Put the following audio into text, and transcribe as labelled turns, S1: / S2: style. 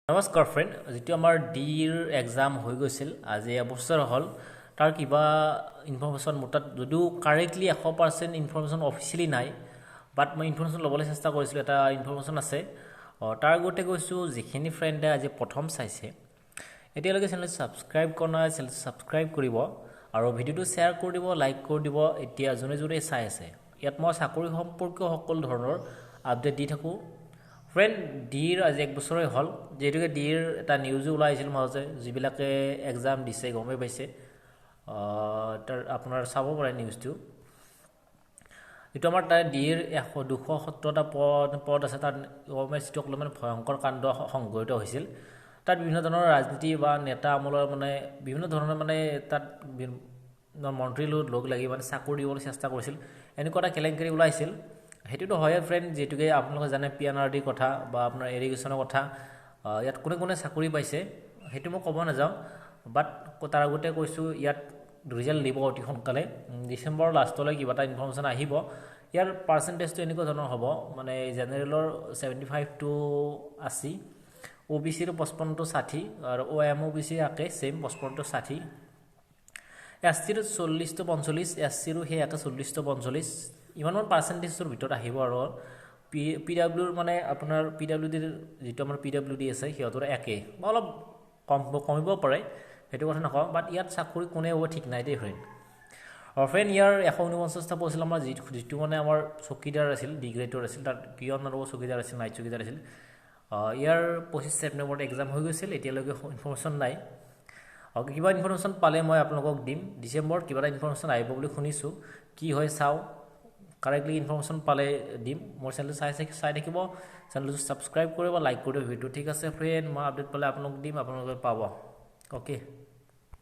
S1: নমস্কাৰ ফ্ৰেণ্ড, যিটো আমাৰ ডিৰ এক্সাম হৈ গৈছিল আজি এবছৰ হ'ল তাৰ কিবা ইনফৰমেশ্যন মোৰ তাত যদিও কাৰেক্টলি 100% ইনফৰমেশ্যন অফিচিয়েলি নাই, বাট মই ইনফৰমেশ্যন ল'বলৈ চেষ্টা কৰিছিলোঁ। এটা ইনফৰমেশ্যন আছে, তাৰ আগতে কৈছোঁ যিখিনি ফ্ৰেণ্ডে আজি প্ৰথম চাইছে এতিয়ালৈকে চেনেলটো ছাবস্ক্ৰাইব কৰা নাই, চেনেলটো ছাবস্ক্ৰাইব কৰিব আৰু ভিডিঅ'টো শ্বেয়াৰ কৰি দিব, লাইক কৰি দিব। এতিয়া যোনে যোনে চাই আছে, ইয়াত মই চাকৰি সম্পৰ্কীয় সকলো ধৰণৰ আপডেট দি থাকোঁ। ফ্ৰেণ্ড, ডিৰ আজি এক বছৰে হ'ল, যিহেতুকে ডিৰ এটা নিউজো ওলাইছিল মাজতে, যিবিলাকে এক্সাম দিছে গমেই পাইছে। তাৰ আপোনাৰ চাব পাৰে নিউজটো। যিটো আমাৰ তাৰ ডিৰ 270টা পদ আছে, তাত গভৰ্ণমেণ্ট চিটক লৈ মানে ভয়ংকৰ কাণ্ড সংঘটিত হৈছিল। তাত বিভিন্ন ধৰণৰ ৰাজনীতি বা নেতা আমলৰ মানে বিভিন্ন ধৰণৰ মানে তাত মন্ত্ৰীৰ লগ লাগি মানে চাকৰি দিবলৈ চেষ্টা কৰিছিল, এনেকুৱা এটা কেলেংকাৰী ওলাইছিল। সেইটোতো হয়ে ফ্ৰেণ্ড, যিহেতুকে আপোনালোকে জানে PNRDৰ কথা বা আপোনাৰ এৰিগেশ্যনৰ কথা। ইয়াত কোনে কোনে চাকৰি পাইছে সেইটো মই ক'ব নাযাওঁ, বাট তাৰ আগতে কৈছোঁ ইয়াত ৰিজাল্ট দিব অতি সোনকালে। ডিচেম্বৰৰ লাষ্টলৈ কিবা এটা ইনফৰমেশ্যন আহিব। ইয়াৰ পাৰ্চেণ্টেজটো এনেকুৱা ধৰণৰ হ'ব, মানে জেনেৰেলৰ 75 to 80, OBCৰ 55 to 60 আৰু OMOBC একে ছেইম 55 to 60, SCৰ 40 to 45, SCৰো সেই একে 40 to 45, ইমানমান পাৰ্চেণ্টেজৰ ভিতৰত আহিব। আৰু PWৰ মানে আপোনাৰ PWDৰ যিটো আমাৰ PWD আছে সিহঁতৰ একে বা অলপ কমিব পাৰে, সেইটো কথা নকওঁ, বাট ইয়াত চাকৰি কোনে হ'ব ঠিক নাই দেই ফ্ৰেণ্ড। আৰু ফ্ৰেণ্ড, ইয়াৰ 149টা পোষ্ট আছিল আমাৰ যিটো মানে আমাৰ চকীদাৰ আছিল, ডি গ্ৰেডৰ আছিল, তাত পিয়ন আৰু চকীদাৰ আছিল, নাইট চকীদাৰ আছিল। ইয়াৰ 25 ছেপ্টেম্বৰত এক্সাম হৈ গৈছিল, এতিয়ালৈকে ইনফৰমেশ্যন নাই। কিবা ইনফৰমেশ্যন পালে মই আপোনালোকক দিম। ডিচেম্বৰত কিবা এটা ইনফৰমেশ্যন আহিব বুলি শুনিছোঁ, কি হয় চাওঁ। কাৰেক্টলি ইনফৰমেশ্যন পালে দিম। মোৰ চেনেলটো চাই থাকিব, চেনেলটো ছাবস্ক্ৰাইব কৰিব, লাইক কৰিব ভিডিঅ'টো। ঠিক আছে ফ্ৰেণ্ড, মই আপডেট পালে আপোনালোকক দিম, আপোনালোকে পাব। অ'কে।